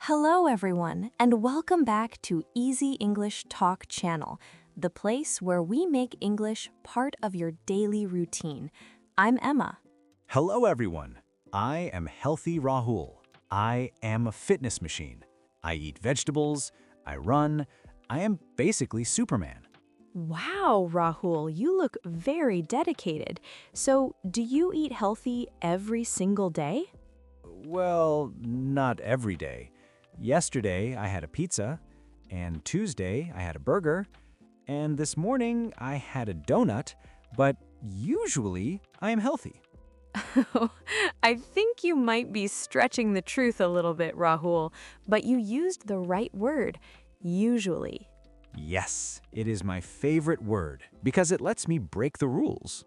Hello, everyone, and welcome back to Easy English Talk channel, the place where we make English part of your daily routine. I'm Emma. Hello, everyone. I am Healthy Rahul. I am a fitness machine. I eat vegetables. I run. I am basically Superman. Wow, Rahul, you look very dedicated. So, do you eat healthy every single day? Well, not every day. Yesterday, I had a pizza, and Tuesday, I had a burger, and this morning, I had a donut, but usually, I am healthy. I think you might be stretching the truth a little bit, Rahul, but you used the right word, usually. Yes, it is my favorite word because it lets me break the rules.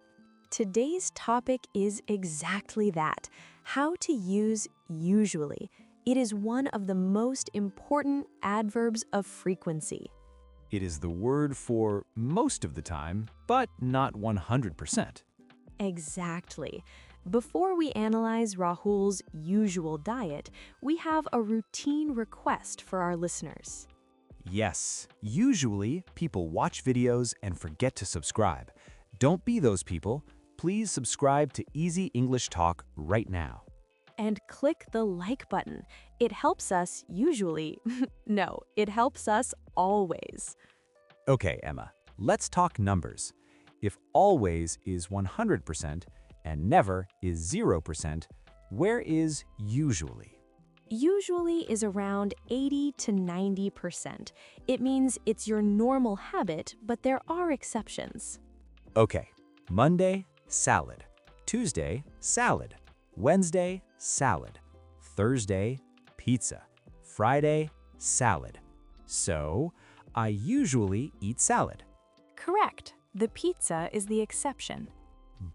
Today's topic is exactly that, how to use usually. It is one of the most important adverbs of frequency. It is the word for most of the time, but not 100%. Exactly. Before we analyze Rahul's usual diet, we have a routine request for our listeners. Yes, usually people watch videos and forget to subscribe. Don't be those people. Please subscribe to Easy English Talk right now. And click the like button. It helps us usually. No, it helps us always. Okay, Emma, let's talk numbers. If always is 100% and never is 0%, where is usually? Usually is around 80 to 90%. It means it's your normal habit, but there are exceptions. Okay, Monday, salad. Tuesday, salad. Wednesday, salad. Thursday, pizza. Friday, salad. So, I usually eat salad. Correct. The pizza is the exception.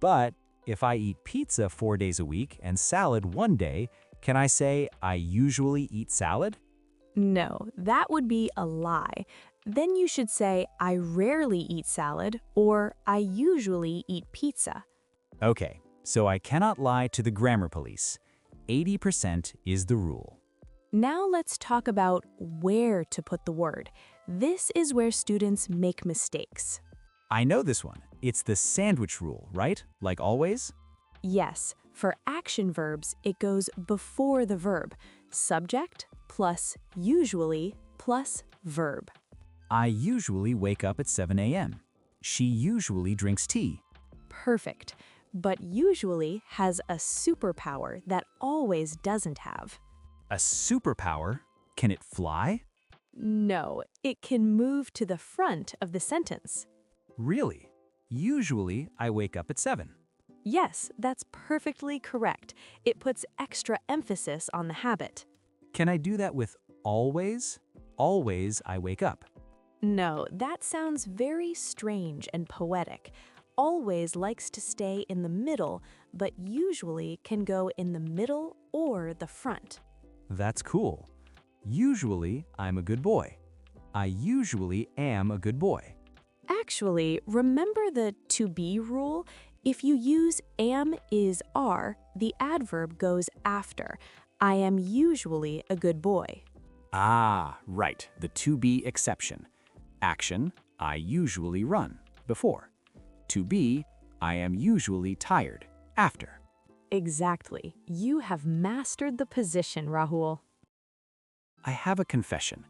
But if I eat pizza 4 days a week and salad 1 day, can I say I usually eat salad? No, that would be a lie. Then you should say, I rarely eat salad or I usually eat pizza. Okay, so I cannot lie to the grammar police. 80% is the rule. Now let's talk about where to put the word. This is where students make mistakes. I know this one. It's the sandwich rule, right? Like always? Yes, for action verbs, it goes before the verb. Subject plus usually plus verb. I usually wake up at 7 a.m. She usually drinks tea. Perfect. But usually has a superpower that always doesn't have. A superpower? Can it fly? No, it can move to the front of the sentence. Really? Usually, I wake up at 7. Yes, that's perfectly correct. It puts extra emphasis on the habit. Can I do that with always? Always, I wake up. No, that sounds very strange and poetic. Always likes to stay in the middle, but usually can go in the middle or the front. That's cool. Usually, I'm a good boy. I usually am a good boy. Actually, remember the to be rule? If you use am, is, are, the adverb goes after. I am usually a good boy. Ah, right, the to be exception. Action, I usually run, before. To be, I am usually tired, after. Exactly. You have mastered the position, Rahul. I have a confession.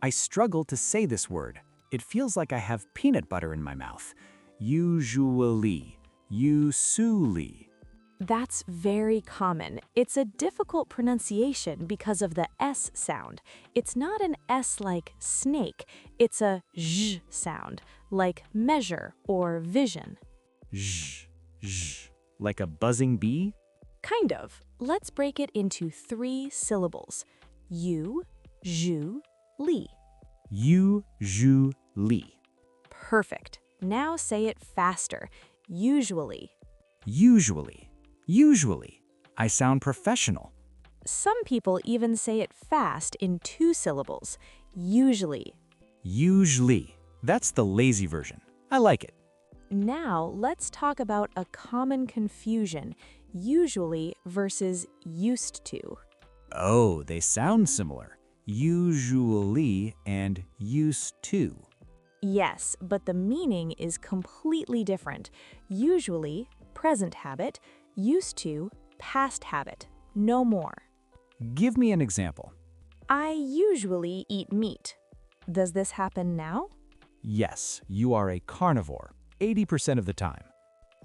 I struggle to say this word. It feels like I have peanut butter in my mouth. Usually. YOO-ZHOO-LEE. That's very common. It's a difficult pronunciation because of the S sound. It's not an S like snake. It's a zh sound, like measure or vision. Zh, zh. Like a buzzing bee? Kind of. Let's break it into 3 syllables. YOO-ZHOO-LEE. YOO-ZHOO-LEE. Perfect. Now say it faster. Usually. Usually. Usually. I sound professional. Some people even say it fast in 2 syllables. Usually. Usually. That's the lazy version. I like it. Now let's talk about a common confusion, usually versus used to. Oh, they sound similar. usually and used to. Yes, but the meaning is completely different. Usually, present habit, used to, past habit. No more. Give me an example. I usually eat meat. Does this happen now? Yes, you are a carnivore, 80% of the time.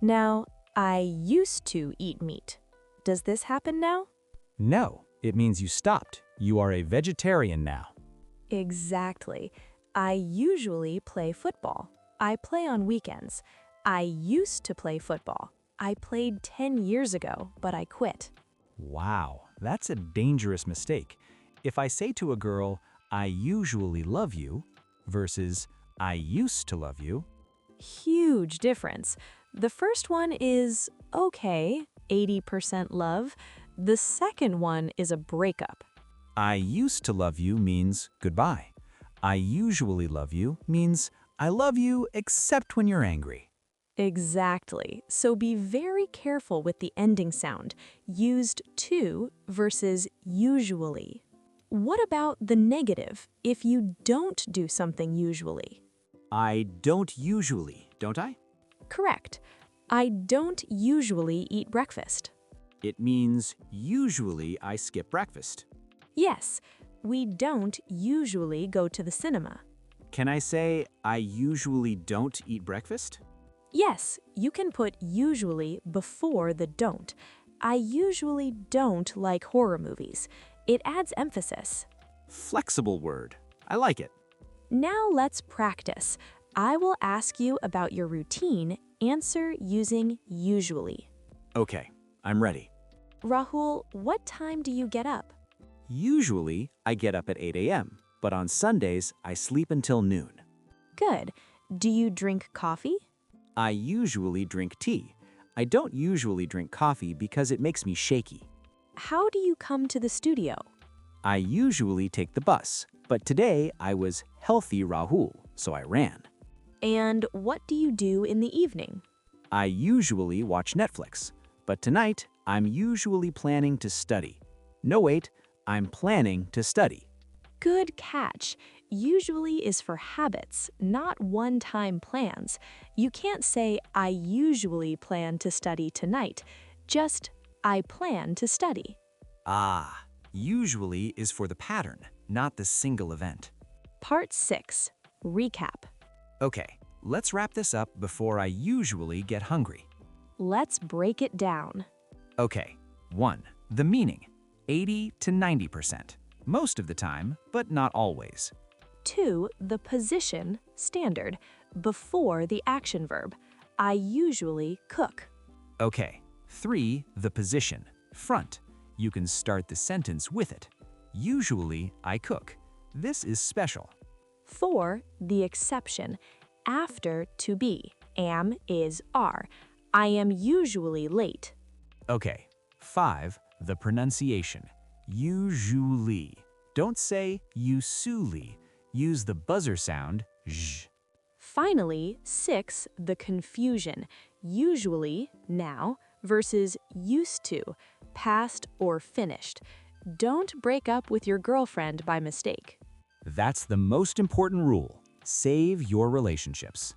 Now, I used to eat meat. Does this happen now? No, it means you stopped. You are a vegetarian now. Exactly. I usually play football. I play on weekends. I used to play football. I played 10 years ago, but I quit. Wow, that's a dangerous mistake. If I say to a girl, I usually love you, versus I used to love you, Huge difference. The first one is okay, 80% love. The second one is a breakup. I used to love you means goodbye. I usually love you means I love you except when you're angry. Exactly. So be very careful with the ending sound, used to versus usually. What about the negative if you don't do something usually? I don't usually, don't I? Correct. I don't usually eat breakfast. It means usually I skip breakfast. Yes, we don't usually go to the cinema. Can I say I usually don't eat breakfast? Yes, you can put usually before the don't. I usually don't like horror movies. It adds emphasis. Flexible word. I like it. Now let's practice. I will ask you about your routine. Answer using usually. Okay, I'm ready. Rahul, what time do you get up? Usually, I get up at 8 a.m., but on Sundays, I sleep until noon. Good. Do you drink coffee? I usually drink tea. I don't usually drink coffee because it makes me shaky. How do you come to the studio? I usually take the bus, but today I was healthy Rahul, so I ran. And what do you do in the evening? I usually watch Netflix, but tonight I'm usually planning to study. No, wait, I'm planning to study. Good catch. Usually is for habits, not one-time plans. You can't say, I usually plan to study tonight. Just, I plan to study. Ah, usually is for the pattern, not the single event. Part 6. Recap. Okay, let's wrap this up before I usually get hungry. Let's break it down. Okay, 1. The meaning, 80 to 90%. Most of the time, but not always. 2. The position, standard, before the action verb. I usually cook. Okay, 3. The position, front. You can start the sentence with it. Usually, I cook. This is special. 4. The exception, after to be. Am is are. I am usually late. Okay, 5. The pronunciation, usually. Don't say usually. Use the buzzer sound, zh. Finally, 6. The confusion, usually, now, versus used to, past or finished. Don't break up with your girlfriend by mistake. That's the most important rule. Save your relationships.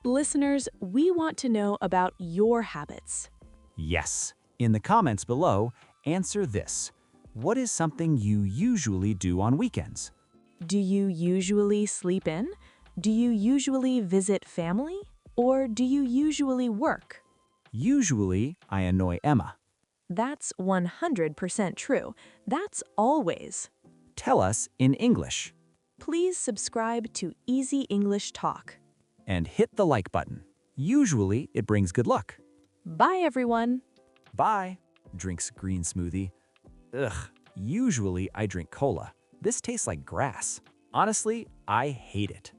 Listeners, we want to know about your habits. Yes. In the comments below, answer this. What is something you usually do on weekends? Do you usually sleep in? Do you usually visit family? Or do you usually work? Usually, I annoy Emma. That's 100% true. That's always. Tell us in English. Please subscribe to Easy English Talk. And hit the like button. Usually, it brings good luck. Bye, everyone. Bye. Drinks green smoothie. Ugh, usually I drink cola. This tastes like grass. Honestly, I hate it.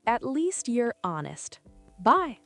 At least you're honest. Bye.